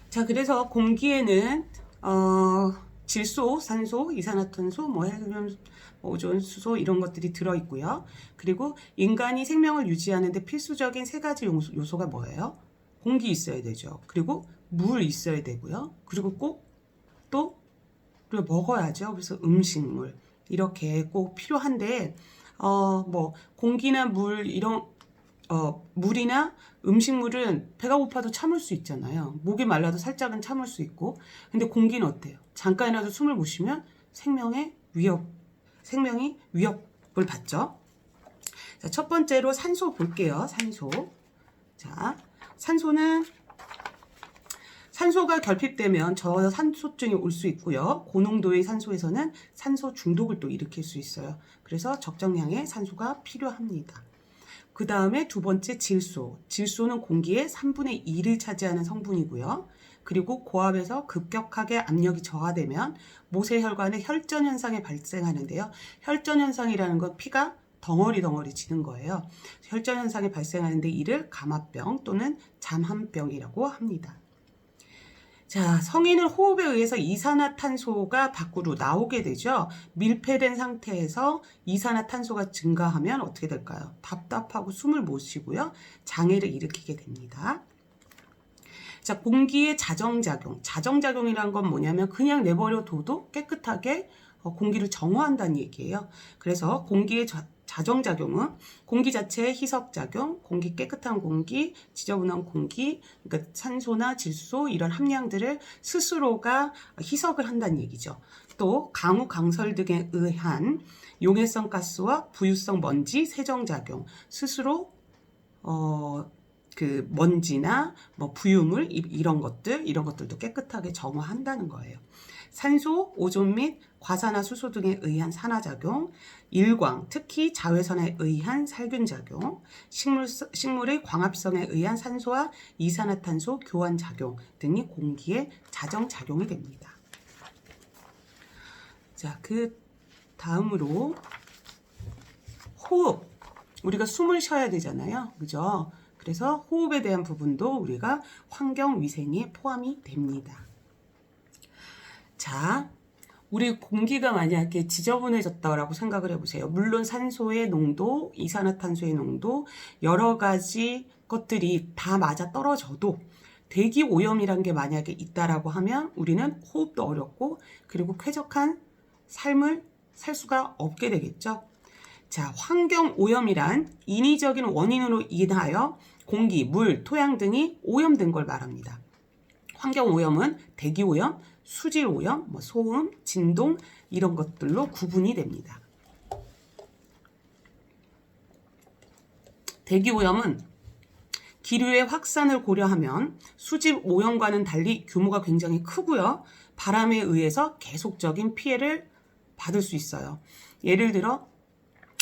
자, 그래서 공기에는 질소, 산소, 이산화탄소, 헬륨, 오존, 수소 이런 것들이 들어있고요. 그리고 인간이 생명을 유지하는 데 필수적인 세 가지 요소가 뭐예요? 공기 있어야 되죠. 그리고 물 있어야 되고요. 그리고 꼭 또 우리가 먹어야죠. 그래서 음식물 이렇게 꼭 필요한데 공기나 물 이런 물이나 음식물은 배가 고파도 참을 수 있잖아요. 목이 말라도 살짝은 참을 수 있고. 근데 공기는 어때요? 잠깐이라도 숨을 못 쉬면 생명이 위협을 받죠. 자, 첫 번째로 산소 볼게요. 산소. 자, 산소가 결핍되면 저산소증이 올 수 있고요. 고농도의 산소에서는 산소 중독을 또 일으킬 수 있어요. 그래서 적정량의 산소가 필요합니다. 그 다음에 두 번째 질소. 질소는 공기의 3분의 2를 차지하는 성분이고요. 그리고 고압에서 급격하게 압력이 저하되면 모세혈관의 혈전 현상이 발생하는데요. 혈전 현상이라는 건 피가 덩어리 지는 거예요. 혈전 현상이 발생하는데 이를 감압병 또는 잠한병이라고 합니다. 자, 성인은 호흡에 의해서 이산화탄소가 밖으로 나오게 되죠. 밀폐된 상태에서 이산화탄소가 증가하면 어떻게 될까요? 답답하고 숨을 못 쉬고요. 장애를 일으키게 됩니다. 자, 공기의 자정작용. 자정작용이란 건 뭐냐면 그냥 내버려 둬도 깨끗하게 공기를 정화한다는 얘기예요. 그래서 공기의 자정작용은 공기 자체의 희석작용, 공기 깨끗한 공기, 지저분한 공기, 그러니까 산소나 질소 이런 함량들을 스스로가 희석을 한다는 얘기죠. 또 강우 강설 등에 의한 용해성 가스와 부유성 먼지 세정작용, 스스로 그 먼지나 부유물 이런 것들도 깨끗하게 정화한다는 거예요. 산소, 오존 및 과산화수소 등에 의한 산화작용, 일광, 특히 자외선에 의한 살균작용, 식물의 광합성에 의한 산소와 이산화탄소 교환작용 등이 공기의 자정작용이 됩니다. 자, 그 다음으로 호흡. 우리가 숨을 쉬어야 되잖아요. 그죠? 그래서 호흡에 대한 부분도 우리가 환경위생에 포함이 됩니다. 자, 우리 공기가 만약에 지저분해졌다고 생각을 해보세요. 물론 산소의 농도, 이산화탄소의 농도, 여러 가지 것들이 다 맞아 떨어져도 대기 오염이란 게 만약에 있다라고 하면 우리는 호흡도 어렵고 그리고 쾌적한 삶을 살 수가 없게 되겠죠. 자, 환경 오염이란 인위적인 원인으로 인하여 공기, 물, 토양 등이 오염된 걸 말합니다. 환경 오염은 대기 오염, 수질 오염, 소음, 진동 이런 것들로 구분이 됩니다. 대기 오염은 기류의 확산을 고려하면 수질 오염과는 달리 규모가 굉장히 크고요. 바람에 의해서 계속적인 피해를 받을 수 있어요. 예를 들어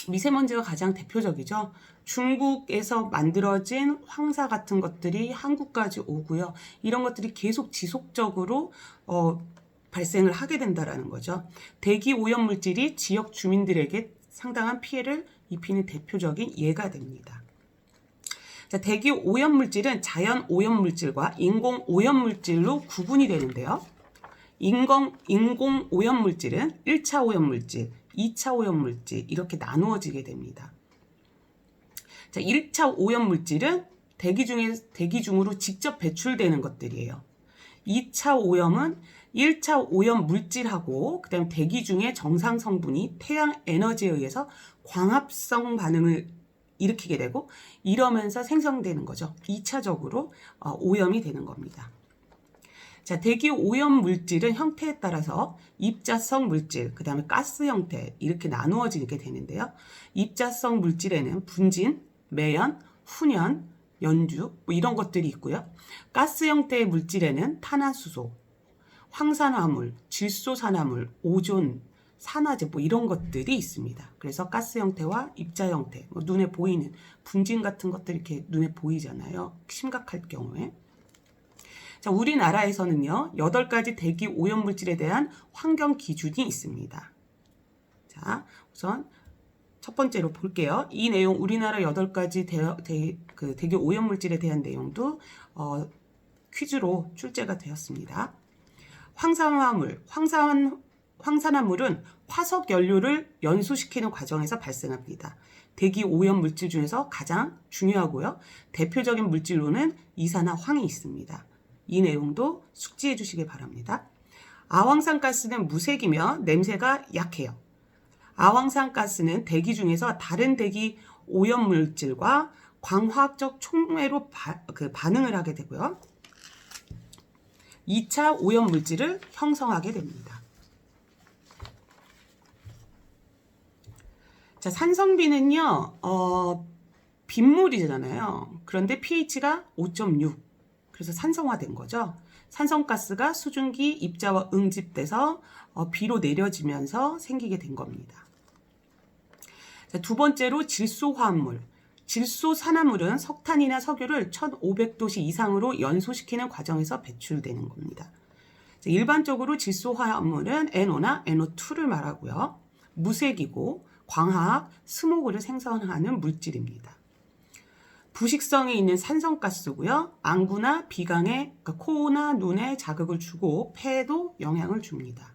미세먼지가 가장 대표적이죠. 중국에서 만들어진 황사 같은 것들이 한국까지 오고요. 이런 것들이 계속 지속적으로 발생을 하게 된다는 거죠. 대기 오염 물질이 지역 주민들에게 상당한 피해를 입히는 대표적인 예가 됩니다. 자, 대기 오염 물질은 자연 오염 물질과 인공 오염 물질로 구분이 되는데요. 인공 오염 물질은 1차 오염 물질, 2차 오염 물질 이렇게 나누어지게 됩니다. 자, 1차 오염 물질은 대기 중으로 직접 배출되는 것들이에요. 2차 오염은 1차 오염 물질하고 그다음 대기 중의 정상 성분이 태양 에너지에 의해서 광합성 반응을 일으키게 되고 이러면서 생성되는 거죠. 2차적으로 오염이 되는 겁니다. 자, 대기 오염 물질은 형태에 따라서 입자성 물질, 그 다음에 가스 형태 이렇게 나누어지게 되는데요. 입자성 물질에는 분진, 매연, 훈연, 연주 이런 것들이 있고요. 가스 형태의 물질에는 탄화수소, 황산화물, 질소산화물, 오존, 산화제 이런 것들이 있습니다. 그래서 가스 형태와 입자 형태, 눈에 보이는 분진 같은 것들이 이렇게 눈에 보이잖아요. 심각할 경우에. 자, 우리나라에서는요, 8가지 대기 오염 물질에 대한 환경 기준이 있습니다. 자, 우선 첫 번째로 볼게요. 이 내용 우리나라 8가지 대기 오염 물질에 대한 내용도 퀴즈로 출제가 되었습니다. 황산화물, 황산화물은 화석 연료를 연소시키는 과정에서 발생합니다. 대기 오염 물질 중에서 가장 중요하고요. 대표적인 물질로는 이산화황이 있습니다. 이 내용도 숙지해 주시기 바랍니다. 아황산가스는 무색이며 냄새가 약해요. 아황산가스는 대기 중에서 다른 대기 오염 물질과 광화학적 촉매로 반응을 하게 되고요. 2차 오염 물질을 형성하게 됩니다. 자, 산성비는요, 빗물이잖아요. 그런데 pH가 5.6. 그래서 산성화된 거죠. 산성가스가 수증기 입자와 응집돼서 비로 내려지면서 생기게 된 겁니다. 자, 두 번째로 질소화합물. 질소산화물은 석탄이나 석유를 1500도씨 이상으로 연소시키는 과정에서 배출되는 겁니다. 자, 일반적으로 질소화합물은 NO나 NO2를 말하고요. 무색이고 광화학, 스모그를 생성하는 물질입니다. 부식성이 있는 산성가스고요. 안구나 비강에, 그러니까 코나 눈에 자극을 주고 폐에도 영향을 줍니다.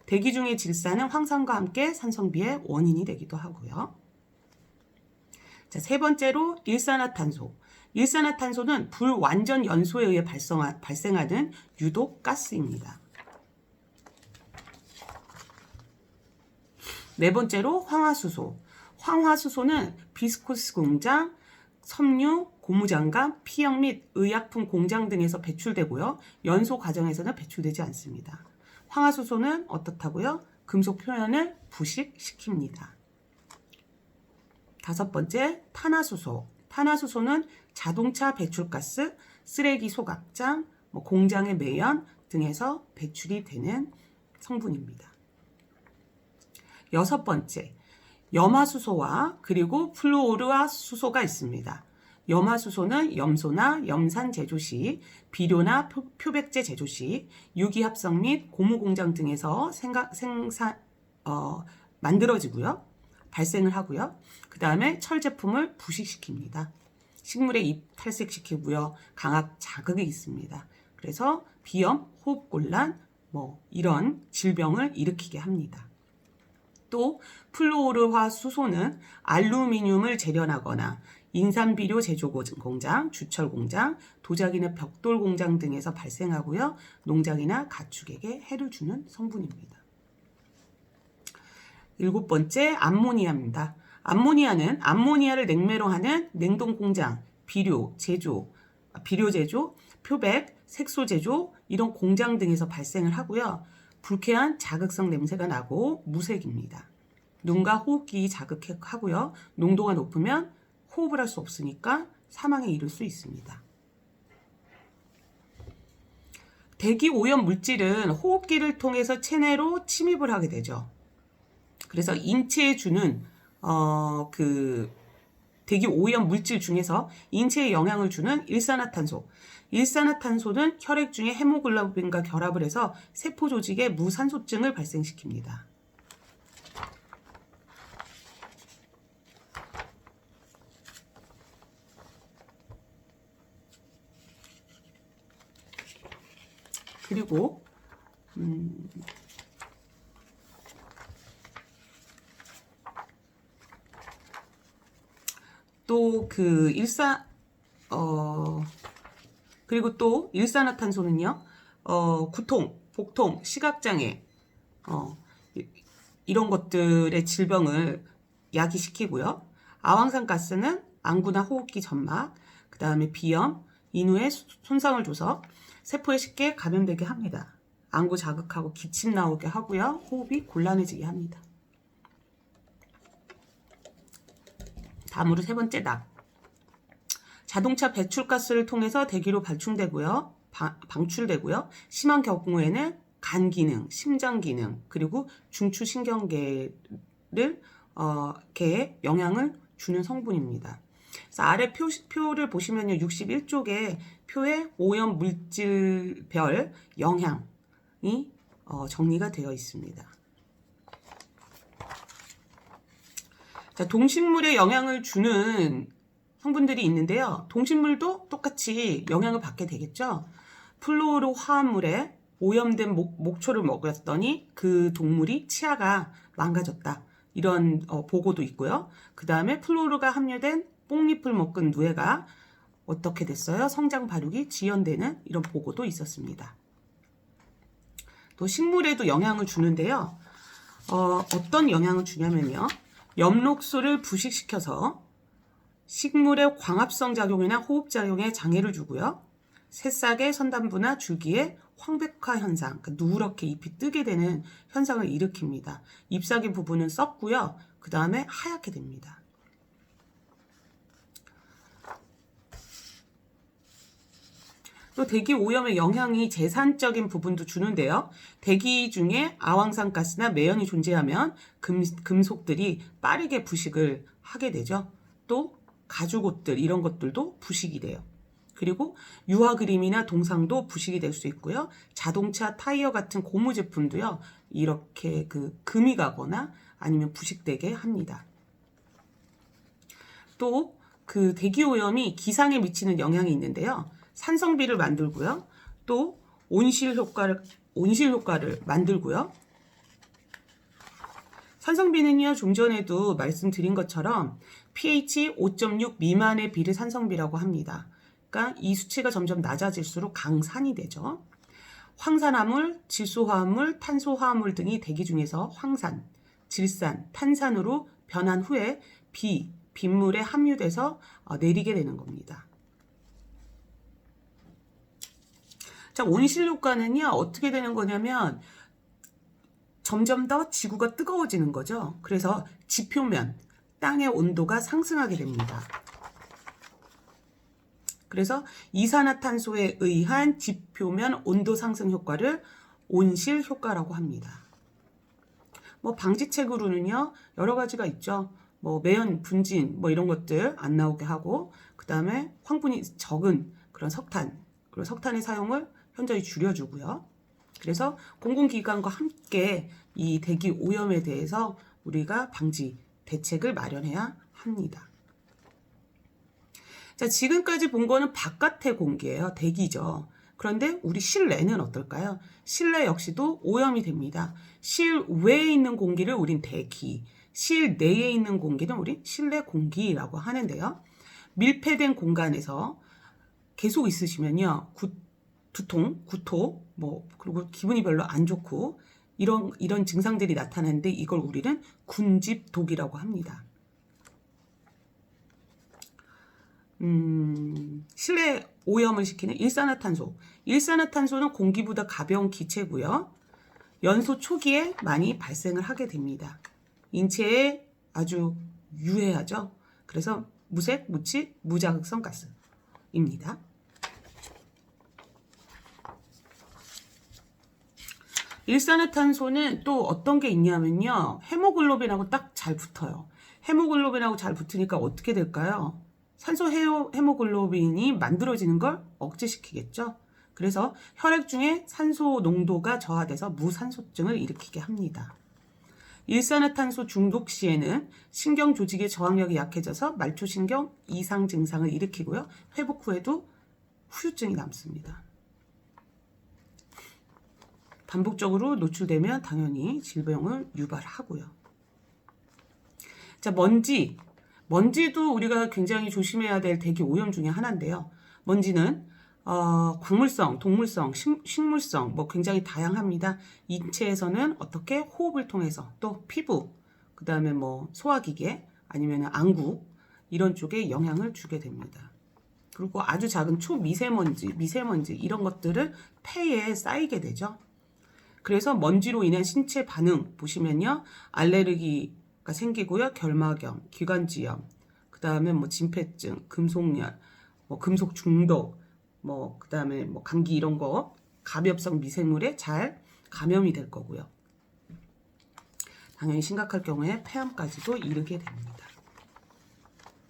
대기 중의 질산은 황산과 함께 산성비의 원인이 되기도 하고요. 자, 세 번째로 일산화탄소. 일산화탄소는 불완전 연소에 의해 발생하는 유독 가스입니다. 네 번째로 황화수소. 황화수소는 비스코스 공장, 섬유, 고무장갑, 피형 및 의약품 공장 등에서 배출되고요. 연소 과정에서는 배출되지 않습니다. 황화수소는 어떻다고요? 금속 표면을 부식시킵니다. 다섯 번째, 탄화수소. 탄화수소는 자동차 배출가스, 쓰레기 소각장, 공장의 매연 등에서 배출이 되는 성분입니다. 여섯 번째, 염화수소와 그리고 플루오르화수소가 있습니다. 염화수소는 염소나 염산 제조 시, 비료나 표백제 제조 시, 유기합성 및 고무공장 등에서 만들어지고요. 발생을 하고요. 그 다음에 철 제품을 부식시킵니다. 식물의 잎 탈색시키고요. 강한 자극이 있습니다. 그래서 비염, 호흡곤란, 이런 질병을 일으키게 합니다. 또 플루오르화수소는 알루미늄을 재련하거나 인산비료 제조 공장, 주철 공장, 도자기나 벽돌 공장 등에서 발생하고요. 농작이나 가축에게 해를 주는 성분입니다. 일곱 번째, 암모니아입니다. 암모니아는 암모니아를 냉매로 하는 냉동 공장, 비료 제조, 표백, 색소 제조 이런 공장 등에서 발생을 하고요. 불쾌한 자극성 냄새가 나고 무색입니다. 눈과 호흡기 자극하고요. 농도가 높으면 호흡을 할 수 없으니까 사망에 이를 수 있습니다. 대기 오염 물질은 호흡기를 통해서 체내로 침입을 하게 되죠. 그래서 인체에 주는 대기 오염 물질 중에서 인체에 영향을 주는 일산화탄소. 일산화탄소는 혈액 중에 헤모글로빈과 결합을 해서 세포 조직에 무산소증을 발생시킵니다. 그리고 또 그리고 또 일산화탄소는요, 구통, 복통, 시각장애, 이런 것들의 질병을 야기시키고요. 아황산가스는 안구나 호흡기 점막, 그 다음에 비염, 인후에 손상을 줘서 세포에 쉽게 감염되게 합니다. 안구 자극하고 기침 나오게 하고요. 호흡이 곤란해지게 합니다. 다음으로 세 번째, 낙. 자동차 배출가스를 통해서 대기로 방출되고요. 심한 경우에는 간 기능, 심장 기능, 그리고 중추신경계에 영향을 주는 성분입니다. 그래서 아래 표를 보시면요. 61쪽에 표에 오염 물질별 영향이 정리가 되어 있습니다. 자, 동식물에 영향을 주는 성분들이 있는데요. 동식물도 똑같이 영향을 받게 되겠죠. 플루오로 화합물에 오염된 목초를 먹였더니 그 동물이 치아가 망가졌다. 이런 보고도 있고요. 그 다음에 플루오르가 함유된 뽕잎을 먹은 누에가 어떻게 됐어요? 성장 발육이 지연되는 이런 보고도 있었습니다. 또 식물에도 영향을 주는데요. 어떤 영향을 주냐면요. 엽록소를 부식시켜서 식물의 광합성 작용이나 호흡 작용에 장애를 주고요. 새싹의 선단부나 줄기에 황백화 현상, 그러니까 누렇게 잎이 뜨게 되는 현상을 일으킵니다. 잎사귀 부분은 썩고요. 그 다음에 하얗게 됩니다. 또 대기 오염의 영향이 재산적인 부분도 주는데요. 대기 중에 아황산가스나 매연이 존재하면 금속들이 빠르게 부식을 하게 되죠. 또 가죽옷들 이런 것들도 부식이 돼요. 그리고 유화 그림이나 동상도 부식이 될 수 있고요. 자동차 타이어 같은 고무 제품도요. 이렇게 금이 가거나 아니면 부식되게 합니다. 또 그 대기 오염이 기상에 미치는 영향이 있는데요. 산성비를 만들고요. 또 온실 효과를 만들고요. 산성비는요, 좀 전에도 말씀드린 것처럼 pH 5.6 미만의 비를 산성비라고 합니다. 그러니까 이 수치가 점점 낮아질수록 강산이 되죠. 황산화물, 질소화합물, 탄소화합물 등이 대기 중에서 황산, 질산, 탄산으로 변한 후에 빗물에 함유돼서 내리게 되는 겁니다. 자, 온실 효과는요, 어떻게 되는 거냐면 점점 더 지구가 뜨거워지는 거죠. 그래서 지표면, 땅의 온도가 상승하게 됩니다. 그래서 이산화탄소에 의한 지표면 온도 상승 효과를 온실 효과라고 합니다. 방지책으로는요, 여러 가지가 있죠. 매연, 분진, 이런 것들 안 나오게 하고, 그 다음에 황분이 적은 그런 석탄, 그리고 석탄의 사용을 현저히 줄여주고요. 그래서 공공기관과 함께 이 대기 오염에 대해서 우리가 방지 대책을 마련해야 합니다. 자, 지금까지 본 거는 바깥의 공기예요. 대기죠. 그런데 우리 실내는 어떨까요? 실내 역시도 오염이 됩니다. 실외에 있는 공기를 우린 대기, 실내에 있는 공기는 우린 실내 공기라고 하는데요. 밀폐된 공간에서 계속 있으시면요. 두통, 구토, 그리고 기분이 별로 안 좋고 이런 증상들이 나타나는데 이걸 우리는 군집독이라고 합니다. 실내 오염을 시키는 일산화탄소. 일산화탄소는 공기보다 가벼운 기체고요. 연소 초기에 많이 발생을 하게 됩니다. 인체에 아주 유해하죠. 그래서 무색, 무취, 무자극성 가스입니다. 일산화탄소는 또 어떤 게 있냐면요. 헤모글로빈하고 딱 잘 붙어요. 헤모글로빈하고 잘 붙으니까 어떻게 될까요? 산소 헤모글로빈이 만들어지는 걸 억제시키겠죠. 그래서 혈액 중에 산소 농도가 저하돼서 무산소증을 일으키게 합니다. 일산화탄소 중독 시에는 신경 조직의 저항력이 약해져서 말초신경 이상 증상을 일으키고요. 회복 후에도 후유증이 남습니다. 반복적으로 노출되면 당연히 질병을 유발하고요. 자, 먼지도 우리가 굉장히 조심해야 될 대기 오염 중에 하나인데요. 먼지는 광물성, 동물성, 식물성 굉장히 다양합니다. 인체에서는 어떻게 호흡을 통해서 또 피부, 그 다음에 소화기계 아니면 안구 이런 쪽에 영향을 주게 됩니다. 그리고 아주 작은 미세먼지 이런 것들을 폐에 쌓이게 되죠. 그래서 먼지로 인한 신체 반응 보시면요. 알레르기가 생기고요. 결막염, 기관지염, 그 다음에 진폐증, 금속열, 금속 중독, 그 다음에 감기 이런 거 가변성 미생물에 잘 감염이 될 거고요. 당연히 심각할 경우에 폐암까지도 이르게 됩니다.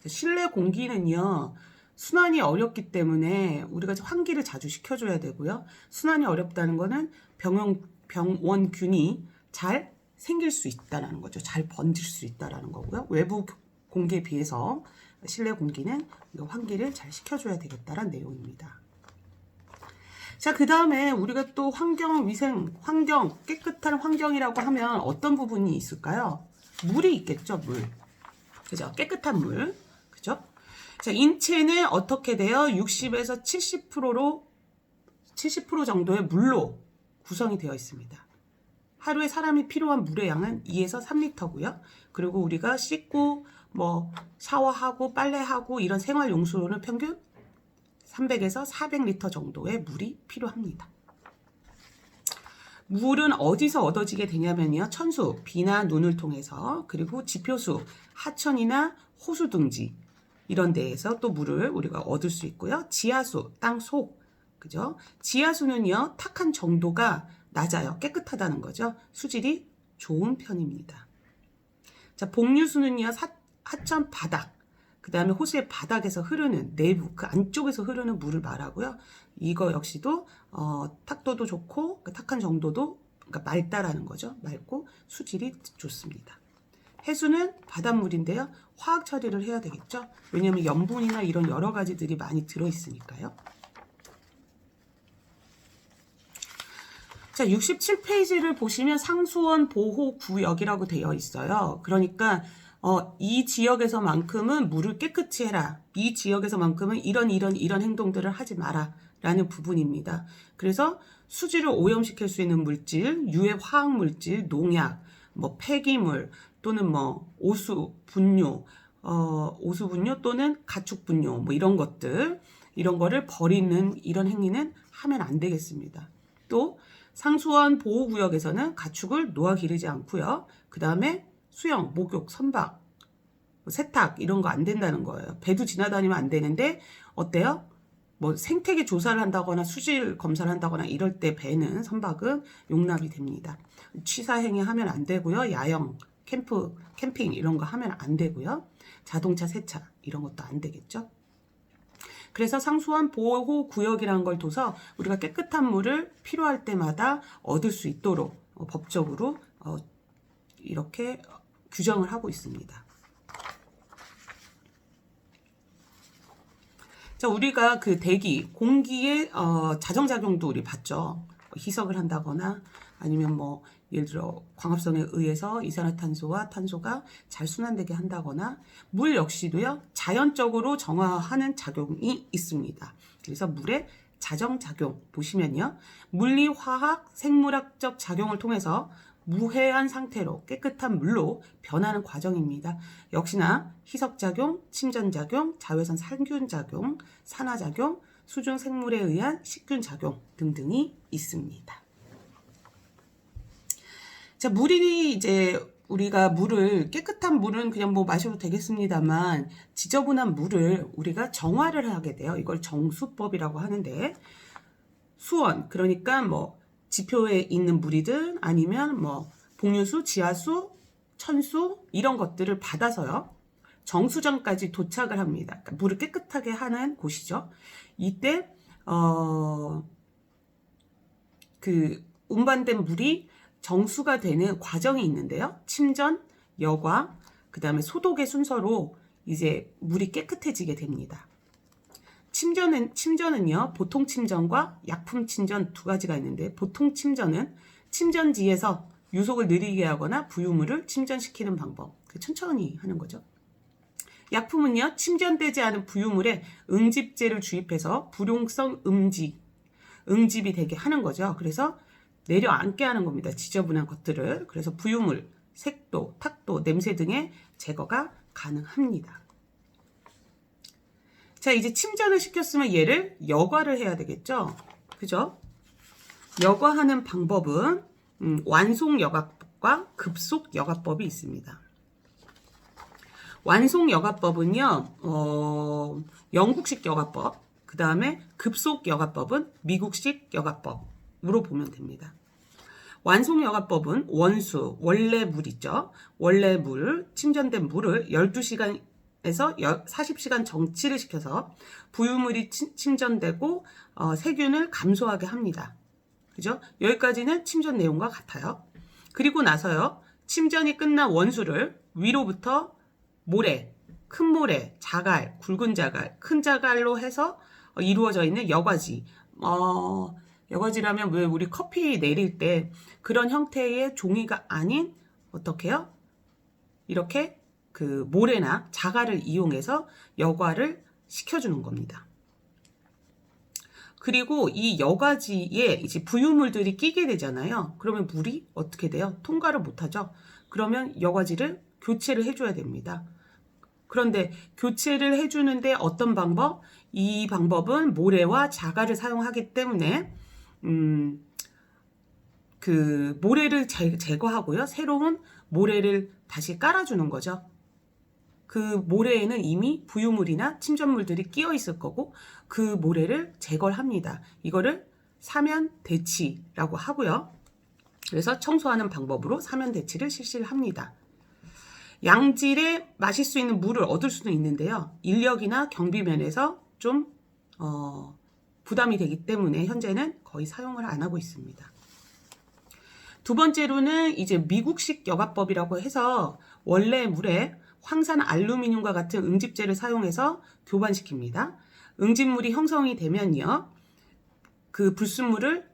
실내 공기는요. 순환이 어렵기 때문에 우리가 환기를 자주 시켜줘야 되고요. 순환이 어렵다는 거는 병원균이 잘 생길 수 있다는 거죠. 잘 번질 수 있다는 거고요. 외부 공기에 비해서 실내 공기는 환기를 잘 시켜줘야 되겠다는 내용입니다. 자, 그 다음에 우리가 또 환경, 위생, 환경, 깨끗한 환경이라고 하면 어떤 부분이 있을까요? 물이 있겠죠, 물. 그죠? 깨끗한 물. 그죠? 자, 인체는 어떻게 돼요? 60에서 70% 정도의 물로 구성이 되어 있습니다. 하루에 사람이 필요한 물의 양은 2에서 3리터고요. 그리고 우리가 씻고 뭐 샤워하고 빨래하고 이런 생활 용수로는 평균 300에서 400리터 정도의 물이 필요합니다. 물은 어디서 얻어지게 되냐면요. 천수, 비나 눈을 통해서, 그리고 지표수, 하천이나 호수 등지 이런 데에서 또 물을 우리가 얻을 수 있고요. 지하수, 땅 속, 그죠? 지하수는요, 탁한 정도가 낮아요. 깨끗하다는 거죠. 수질이 좋은 편입니다. 자, 복류수는요, 하천 바닥, 그 다음에 호수의 바닥에서 흐르는 내부, 그 안쪽에서 흐르는 물을 말하고요. 이거 역시도 탁도도 좋고 그 탁한 정도도 그러니까 맑다라는 거죠. 맑고 수질이 좋습니다. 해수는 바닷물인데요. 화학 처리를 해야 되겠죠. 왜냐하면 염분이나 이런 여러 가지들이 많이 들어있으니까요. 자, 67페이지를 보시면 상수원 보호구역이라고 되어 있어요. 그러니까 이 지역에서만큼은 물을 깨끗이 해라. 이 지역에서만큼은 이런 행동들을 하지 마라. 라는 부분입니다. 그래서 수질을 오염시킬 수 있는 물질, 유해 화학 물질, 농약, 뭐 폐기물 또는 뭐 오수 분뇨 또는 가축 분뇨 뭐 이런 것들, 이런 거를 버리는 이런 행위는 하면 안 되겠습니다. 또 상수원 보호구역에서는 가축을 놓아 기르지 않고요. 그 다음에 수영, 목욕, 선박, 세탁 이런 거 안 된다는 거예요. 배도 지나다니면 안 되는데 어때요? 뭐 생태계 조사를 한다거나 수질 검사를 한다거나 이럴 때 배는, 선박은 용납이 됩니다. 취사행위 하면 안 되고요. 야영, 캠핑 이런 거 하면 안 되고요. 자동차 세차 이런 것도 안 되겠죠. 그래서 상수원 보호구역이라는 걸 둬서 우리가 깨끗한 물을 필요할 때마다 얻을 수 있도록 법적으로 이렇게 규정을 하고 있습니다. 자, 우리가 그 대기, 공기의 자정작용도 우리 봤죠. 희석을 한다거나 아니면 뭐 예를 들어 광합성에 의해서 이산화탄소와 탄소가 잘 순환되게 한다거나 물 역시도요. 자연적으로 정화하는 작용이 있습니다. 그래서 물의 자정작용 보시면요. 물리, 화학, 생물학적 작용을 통해서 무해한 상태로 깨끗한 물로 변하는 과정입니다. 역시나 희석작용, 침전작용, 자외선 살균작용, 산화작용, 수중 생물에 의한 식균작용 등등이 있습니다. 자, 물이 이제 우리가 물을 깨끗한 물은 그냥 뭐 마셔도 되겠습니다만 지저분한 물을 우리가 정화를 하게 돼요. 이걸 정수법이라고 하는데 수원 그러니까 뭐 지표에 있는 물이든 아니면 뭐 복류수, 지하수, 천수 이런 것들을 받아서요. 정수전까지 도착을 합니다. 그러니까 물을 깨끗하게 하는 곳이죠. 이때 그 운반된 물이 정수가 되는 과정이 있는데요. 침전, 여과, 그 다음에 소독의 순서로 이제 물이 깨끗해지게 됩니다. 침전은요, 보통 침전과 약품 침전 두 가지가 있는데, 보통 침전은 침전지에서 유속을 느리게 하거나 부유물을 침전시키는 방법. 천천히 하는 거죠. 약품은요, 침전되지 않은 부유물에 응집제를 주입해서 불용성 응집이 되게 하는 거죠. 그래서 내려앉게 하는 겁니다. 지저분한 것들을. 그래서 부유물, 색도, 탁도, 냄새 등의 제거가 가능합니다. 자, 이제 침전을 시켰으면 얘를 여과를 해야 되겠죠? 그죠? 여과하는 방법은 완송여과법과 급속여과법이 있습니다. 완송여과법은요, 영국식 여과법, 그 다음에 급속여과법은 미국식 여과법으로 보면 됩니다. 완송여과법은 원수, 원래 물 있죠? 원래 물, 침전된 물을 12시간에서 40시간 정치를 시켜서 부유물이 침전되고 세균을 감소하게 합니다. 그죠? 여기까지는 침전 내용과 같아요. 그리고 나서요, 침전이 끝난 원수를 위로부터 모래, 큰 모래, 자갈, 굵은 자갈, 큰 자갈로 해서 이루어져 있는 여과지. 여과지라면 왜 우리 커피 내릴 때 그런 형태의 종이가 아닌 어떻게요? 이렇게 그 모래나 자갈을 이용해서 여과를 식혀주는 겁니다. 그리고 이 여과지에 이제 부유물들이 끼게 되잖아요. 그러면 물이 어떻게 돼요? 통과를 못하죠. 그러면 여과지를 교체를 해줘야 됩니다. 그런데 교체를 해주는데 어떤 방법? 이 방법은 모래와 자갈을 사용하기 때문에 그 모래를 제거하고요. 새로운 모래를 다시 깔아주는 거죠. 그 모래에는 이미 부유물이나 침전물들이 끼어 있을 거고 그 모래를 제거를 합니다. 이거를 사면대치라고 하고요. 그래서 청소하는 방법으로 사면대치를 실시를 합니다. 양질의 마실 수 있는 물을 얻을 수는 있는데요. 인력이나 경비 면에서 좀 부담이 되기 때문에 현재는 거의 사용을 안 하고 있습니다. 두 번째로는 이제 미국식 여과법이라고 해서 원래 물에 황산 알루미늄과 같은 응집제를 사용해서 교반시킵니다. 응집물이 형성이 되면요. 그 불순물을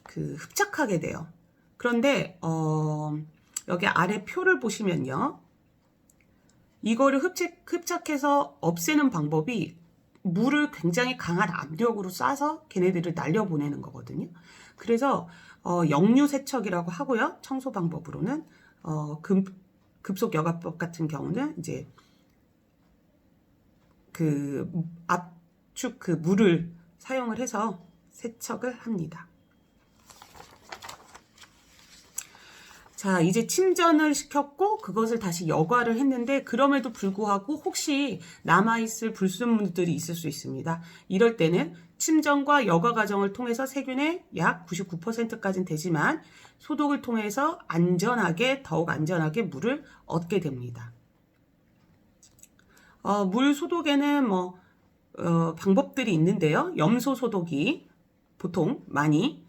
흡착하게 돼요. 그런데 여기 아래 표를 보시면요. 이거를 흡착해서 없애는 방법이 물을 굉장히 강한 압력으로 쏴서 걔네들을 날려보내는 거거든요. 그래서 역류세척이라고 하고요. 청소 방법으로는 급속 여과법 같은 경우는 이제 그 압축 그 물을 사용을 해서 세척을 합니다. 자, 이제 침전을 시켰고 그것을 다시 여과를 했는데 그럼에도 불구하고 혹시 남아있을 불순물들이 있을 수 있습니다. 이럴 때는 침전과 여과 과정을 통해서 세균의 약 99%까지는 되지만 소독을 통해서 더욱 안전하게 물을 얻게 됩니다. 물 소독에는 방법들이 있는데요. 염소 소독이 보통 많이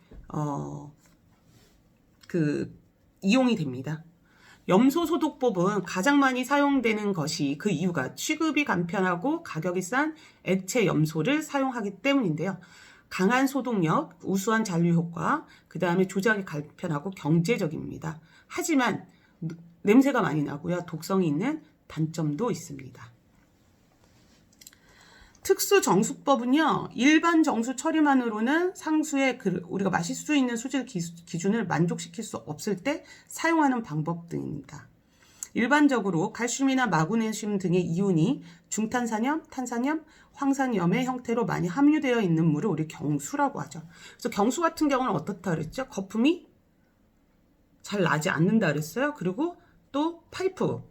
이용이 됩니다. 염소 소독법은 가장 많이 사용되는 것이 그 이유가 취급이 간편하고 가격이 싼 액체 염소를 사용하기 때문인데요. 강한 소독력, 우수한 잔류 효과, 그 다음에 조작이 간편하고 경제적입니다. 하지만 냄새가 많이 나고요. 독성이 있는 단점도 있습니다. 특수 정수법은요. 일반 정수 처리만으로는 상수의 우리가 마실 수 있는 수질 기준을 만족시킬 수 없을 때 사용하는 방법 등입니다. 일반적으로 칼슘이나 마그네슘 등의 이온이 중탄산염, 탄산염, 황산염의 형태로 많이 함유되어 있는 물을 우리 경수라고 하죠. 그래서 경수 같은 경우는 어떻다 그랬죠? 거품이 잘 나지 않는다 그랬어요. 그리고 또 파이프,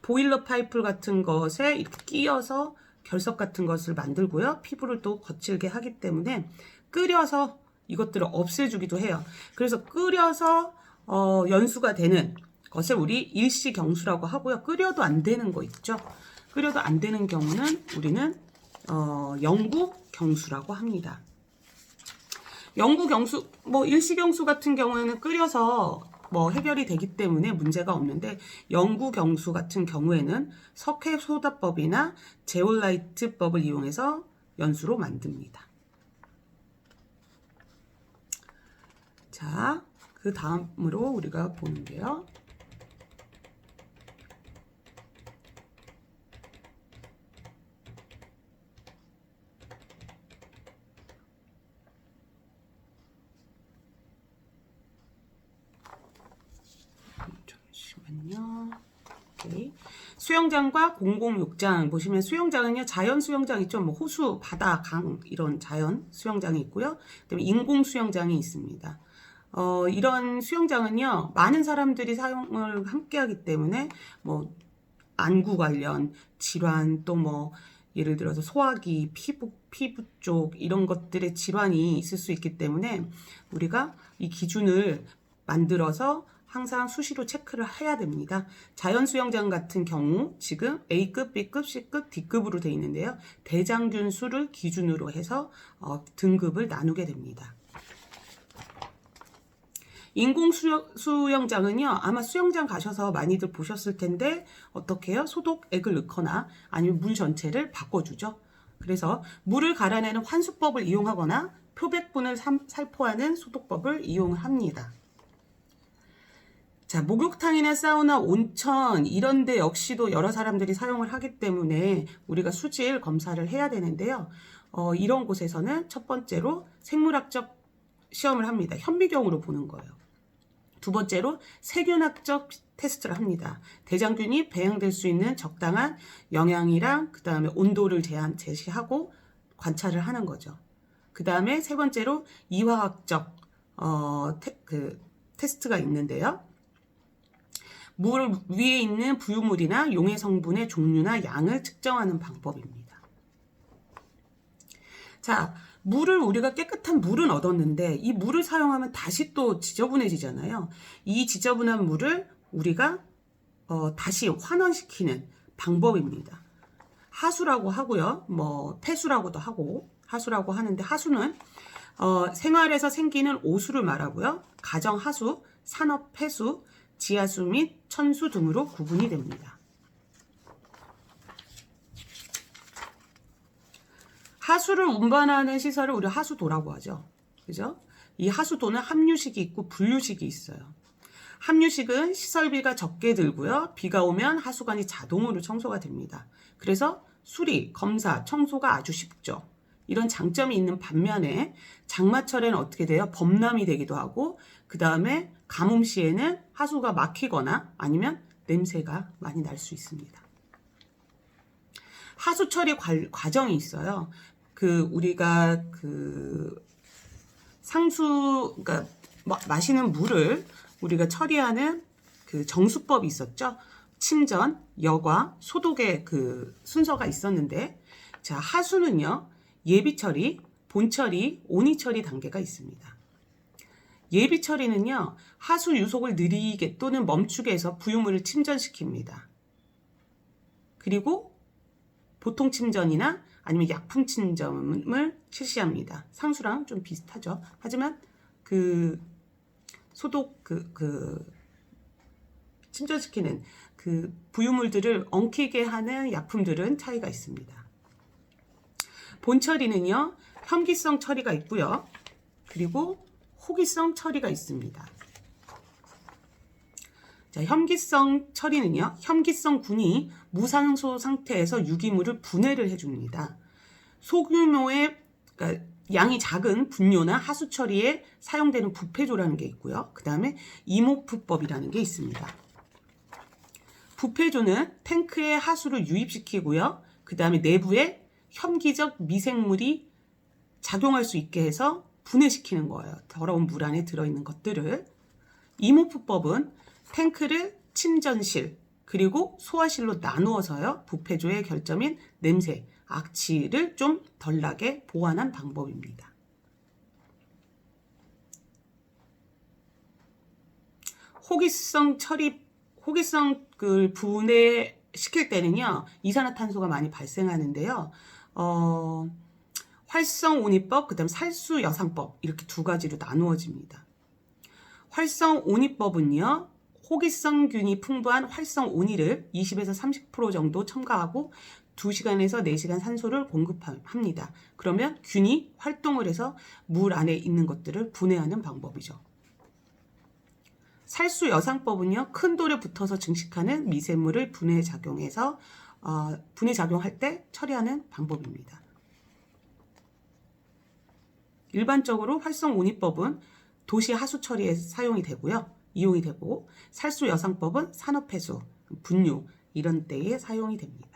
보일러 파이프 같은 것에 이렇게 끼어서 결석 같은 것을 만들고요. 피부를 또 거칠게 하기 때문에 끓여서 이것들을 없애주기도 해요. 그래서 끓여서 연수가 되는 것을 우리 일시경수라고 하고요. 끓여도 안 되는 거 있죠. 끓여도 안 되는 경우는 우리는 영구경수라고 합니다. 영구경수, 일시경수 같은 경우에는 끓여서 해결이 되기 때문에 문제가 없는데 영구경수 같은 경우에는 석회소다법이나 제올라이트법을 이용해서 연수로 만듭니다. 자, 그 다음으로 우리가 보는 게요. 오케이. 수영장과 공공욕장 보시면 수영장은요 자연 수영장 있죠. 호수, 바다, 강 이런 자연 수영장이 있고요. 그다음에 인공 수영장이 있습니다. 이런 수영장은요 많은 사람들이 사용을 함께하기 때문에 안구 관련 질환 또 예를 들어서 소화기, 피부 쪽 이런 것들의 질환이 있을 수 있기 때문에 우리가 이 기준을 만들어서 항상 수시로 체크를 해야 됩니다. 자연 수영장 같은 경우 지금 A급, B급, C급, D급으로 되어 있는데요. 대장균 수를 기준으로 해서 등급을 나누게 됩니다. 수영장은요, 아마 수영장 가셔서 많이들 보셨을 텐데, 어떻게 해요? 소독액을 넣거나 아니면 물 전체를 바꿔주죠. 그래서 물을 갈아내는 환수법을 이용하거나 표백분을 살포하는 소독법을 이용합니다. 자, 목욕탕이나 사우나, 온천 이런 데 역시도 여러 사람들이 사용을 하기 때문에 우리가 수질 검사를 해야 되는데요. 이런 곳에서는 첫 번째로 생물학적 시험을 합니다. 현미경으로 보는 거예요. 두 번째로 세균학적 테스트를 합니다. 대장균이 배양될 수 있는 적당한 영양이랑 그 다음에 온도를 제시하고 관찰을 하는 거죠. 그 다음에 세 번째로 이화학적 테스트가 있는데요. 물 위에 있는 부유물이나 용해 성분의 종류나 양을 측정하는 방법입니다. 자, 우리가 깨끗한 물은 얻었는데 이 물을 사용하면 다시 또 지저분해지잖아요. 이 지저분한 물을 우리가 다시 환원시키는 방법입니다. 하수라고 하고요. 뭐 폐수라고도 하고 하수라고 하는데 하수는 생활에서 생기는 오수를 말하고요. 가정 하수, 산업 폐수, 지하수 및 천수 등으로 구분이 됩니다. 하수를 운반하는 시설을 우리가 하수도라고 하죠. 그죠? 이 하수도는 합류식이 있고 분류식이 있어요. 합류식은 시설비가 적게 들고요. 비가 오면 하수관이 자동으로 청소가 됩니다. 그래서 수리, 검사, 청소가 아주 쉽죠. 이런 장점이 있는 반면에 장마철에는 어떻게 돼요? 범람이 되기도 하고 그 다음에 가뭄 시에는 하수가 막히거나 아니면 냄새가 많이 날 수 있습니다. 하수 처리 과정이 있어요. 우리가 그러니까 마시는 물을 우리가 처리하는 그 정수법이 있었죠. 침전, 여과, 소독의 그 순서가 있었는데, 자, 하수는요, 예비 처리, 본 처리, 온이 처리 단계가 있습니다. 예비 처리는요, 하수 유속을 느리게 또는 멈추게 해서 부유물을 침전시킵니다. 그리고 보통 침전이나 아니면 약품 침전을 실시합니다. 상수랑 좀 비슷하죠. 하지만 소독 침전시키는 부유물들을 엉키게 하는 약품들은 차이가 있습니다. 본 처리는요, 혐기성 처리가 있고요. 그리고 호기성 처리가 있습니다. 자, 혐기성 처리는요, 혐기성군이 무산소 상태에서 유기물을 분해를 해줍니다. 소규모의, 그러니까 양이 작은 분뇨나 하수 처리에 사용되는 부패조라는 게 있고요. 그 다음에 이모프법이라는 게 있습니다. 부패조는 탱크에 하수를 유입시키고요. 그 다음에 내부에 혐기적 미생물이 작용할 수 있게 해서 분해시키는 거예요. 더러운 물 안에 들어있는 것들을. 이모프법은 탱크를 침전실 그리고 소화실로 나누어서요. 부패조의 결점인 냄새, 악취를 좀 덜 나게 보완한 방법입니다. 호기성을 분해시킬 때는요, 이산화탄소가 많이 발생하는데요. 활성온이법, 그 다음 살수여상법 이렇게 두 가지로 나누어집니다. 활성온이법은요, 호기성균이 풍부한 활성온이를 20에서 30% 정도 첨가하고 2시간에서 4시간 산소를 공급합니다. 그러면 균이 활동을 해서 물 안에 있는 것들을 분해하는 방법이죠. 살수여상법은요, 큰 돌에 붙어서 증식하는 미생물을 분해작용할 때 처리하는 방법입니다. 일반적으로 활성온이법은 도시 하수 처리에 사용이 되고요. 이용이 되고, 살수여상법은 산업폐수, 분유 이런 때에 사용이 됩니다.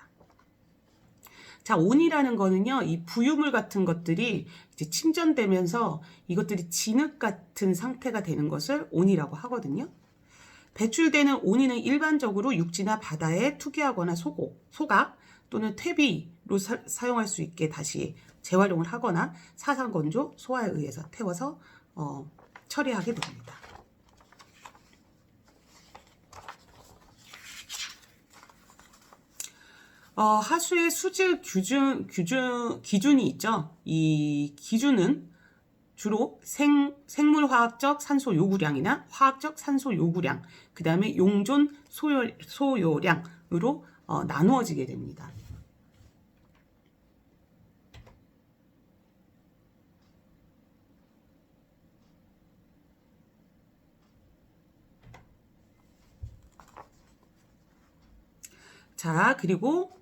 자, 온이라는 거는요, 이 부유물 같은 것들이 이제 침전되면서 이것들이 진흙 같은 상태가 되는 것을 온이라고 하거든요. 배출되는 온이는 일반적으로 육지나 바다에 투기하거나 소각 또는 퇴비로 사용할 수 있게 다시 재활용을 하거나 사상건조, 소화에 의해서 태워서 처리하게 됩니다. 하수의 수질 기준이 있죠. 이 기준은 주로 생물화학적 산소 요구량이나 화학적 산소 요구량, 그 다음에 용존 소요량으로 나누어지게 됩니다. 자, 그리고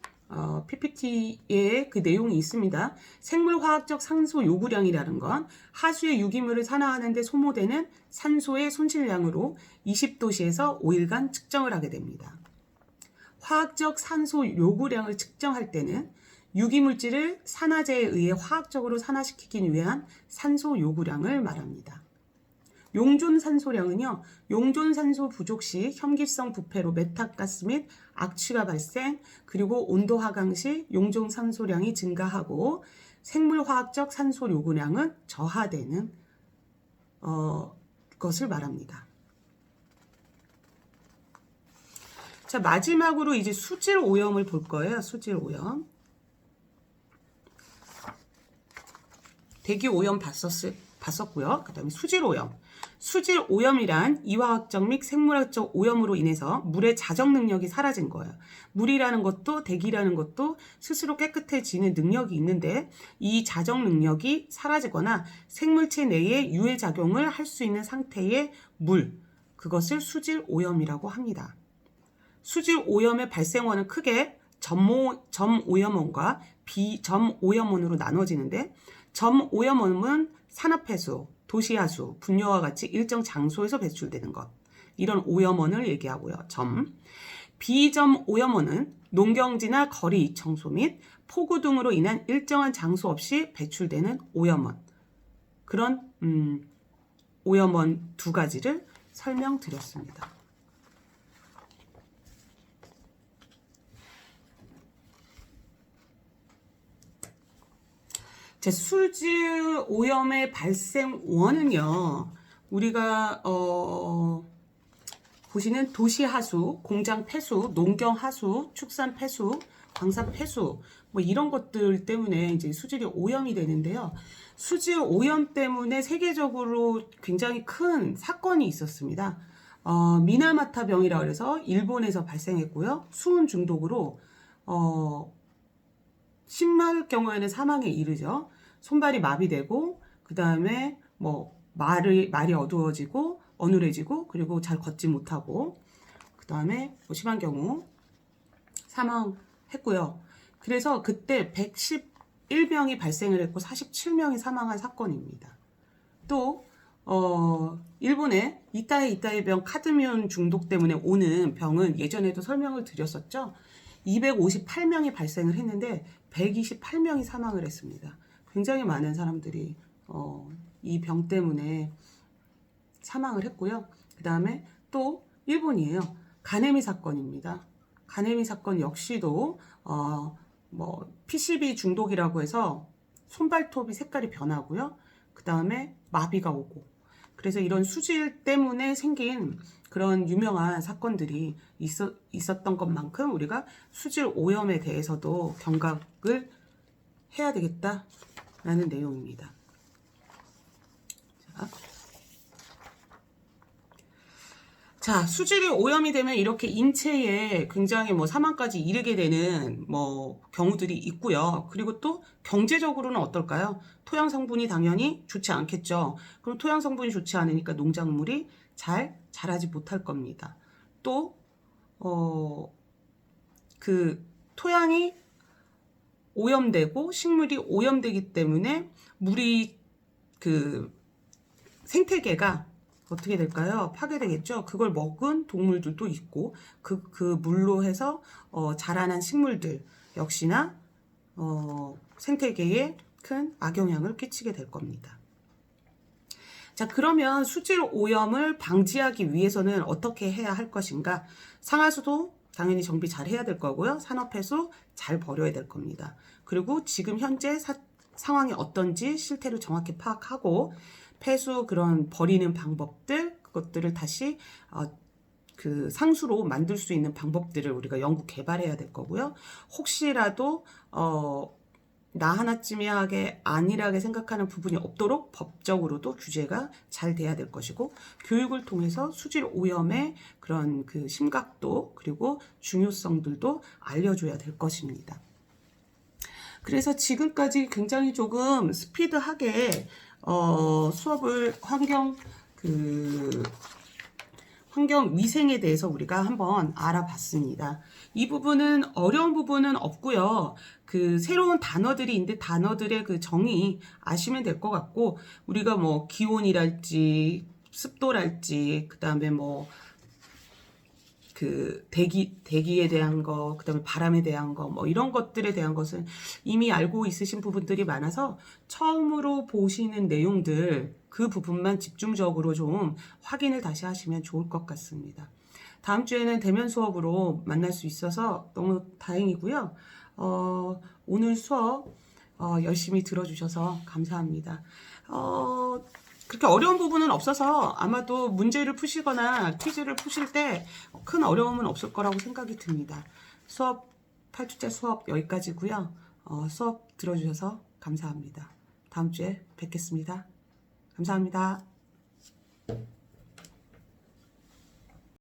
PPT에 그 내용이 있습니다. 생물화학적 산소 요구량이라는 건 하수의 유기물을 산화하는 데 소모되는 산소의 손실량으로 20도씨에서 5일간 측정을 하게 됩니다. 화학적 산소 요구량을 측정할 때는 유기물질을 산화제에 의해 화학적으로 산화시키기 위한 산소 요구량을 말합니다. 용존산소량은요, 용존산소 부족 시 혐기성 부패로 메탄가스 및 악취가 발생, 그리고 온도 하강 시 용존산소량이 증가하고 생물화학적 산소 요구량은 저하되는 것을 말합니다. 자, 마지막으로 이제 수질 오염을 볼 거예요. 수질 오염. 대기 오염 봤었고요. 그 다음에 수질 오염. 수질 오염이란 이화학적 및 생물학적 오염으로 인해서 물의 자정 능력이 사라진 거예요. 물이라는 것도 대기라는 것도 스스로 깨끗해지는 능력이 있는데 이 자정 능력이 사라지거나 생물체 내에 유해 작용을 할 수 있는 상태의 물, 그것을 수질 오염이라고 합니다. 수질 오염의 발생원은 크게 점오염원과 비점오염원으로 나눠지는데 점오염원은 산업폐수, 도시하수, 분뇨와 같이 일정 장소에서 배출되는 것, 이런 오염원을 얘기하고요. 비점 오염원은 농경지나 거리 청소 및 폭우 등으로 인한 일정한 장소 없이 배출되는 오염원, 그런 오염원 두 가지를 설명드렸습니다. 수질 오염의 발생 원은요, 우리가 보시는 도시 하수, 공장 폐수, 농경 하수, 축산 폐수, 광산 폐수, 뭐 이런 것들 때문에 이제 수질이 오염이 되는데요. 수질 오염 때문에 세계적으로 굉장히 큰 사건이 있었습니다. 미나마타 병이라고 해서 일본에서 발생했고요. 수은 중독으로 심할 경우에는 사망에 이르죠. 손발이 마비되고, 그 다음에 뭐 말이 어두워지고 어눌해지고, 그리고 잘 걷지 못하고, 그 다음에 뭐 심한 경우 사망했고요. 그래서 그때 111명이 발생을 했고 47명이 사망한 사건입니다. 또 일본의 이타이 병 카드뮴 중독 때문에 오는 병은 예전에도 설명을 드렸었죠. 258명이 발생을 했는데 128명이 사망을 했습니다. 굉장히 많은 사람들이 이 병 때문에 사망을 했고요. 그 다음에 또 일본이에요. 가네미 사건입니다. 가네미 사건 역시도 뭐 PCB 중독이라고 해서 손발톱이 색깔이 변하고요. 그 다음에 마비가 오고, 그래서 이런 수질 때문에 생긴 그런 유명한 사건들이 있었던 것만큼 우리가 수질 오염에 대해서도 경각을 해야 되겠다라는 내용입니다. 자, 수질이 오염이 되면 이렇게 인체에 굉장히 뭐 사망까지 이르게 되는 뭐 경우들이 있고요. 그리고 또 경제적으로는 어떨까요? 토양 성분이 당연히 좋지 않겠죠. 그럼 토양 성분이 좋지 않으니까 농작물이 잘 자라지 못할 겁니다. 또 그 토양이 오염되고 식물이 오염되기 때문에 물이 그 생태계가 어떻게 될까요? 파괴되겠죠. 그걸 먹은 동물들도 있고 그 물로 해서 자라난 식물들 역시나 생태계에 큰 악영향을 끼치게 될 겁니다. 자, 그러면 수질 오염을 방지하기 위해서는 어떻게 해야 할 것인가? 상하수도 당연히 정비 잘 해야 될 거고요. 산업폐수 잘 버려야 될 겁니다. 그리고 지금 현재 상황이 어떤지 실태를 정확히 파악하고 폐수 그런 버리는 방법들, 그것들을 다시 그 상수로 만들 수 있는 방법들을 우리가 연구 개발해야 될 거고요. 혹시라도 나 하나쯤이하게 안일하게 생각하는 부분이 없도록 법적으로도 규제가 잘 돼야 될 것이고, 교육을 통해서 수질 오염의 그런 그 심각도 그리고 중요성들도 알려줘야 될 것입니다. 그래서 지금까지 굉장히 조금 스피드하게 수업을 환경 위생에 대해서 우리가 한번 알아봤습니다. 이 부분은 어려운 부분은 없고요. 그 새로운 단어들이 있는데 단어들의 그 정의 아시면 될 것 같고, 우리가 뭐 기온이랄지 습도랄지 그다음에 뭐 그 대기에 대한 거, 그다음에 바람에 대한 거, 뭐 이런 것들에 대한 것은 이미 알고 있으신 부분들이 많아서 처음으로 보시는 내용들 그 부분만 집중적으로 좀 확인을 다시 하시면 좋을 것 같습니다. 다음 주에는 대면 수업으로 만날 수 있어서 너무 다행이고요. 오늘 수업 열심히 들어주셔서 감사합니다. 그렇게 어려운 부분은 없어서 아마도 문제를 푸시거나 퀴즈를 푸실 때 큰 어려움은 없을 거라고 생각이 듭니다. 수업 8주째 수업 여기까지고요. 수업 들어주셔서 감사합니다. 다음 주에 뵙겠습니다. 감사합니다.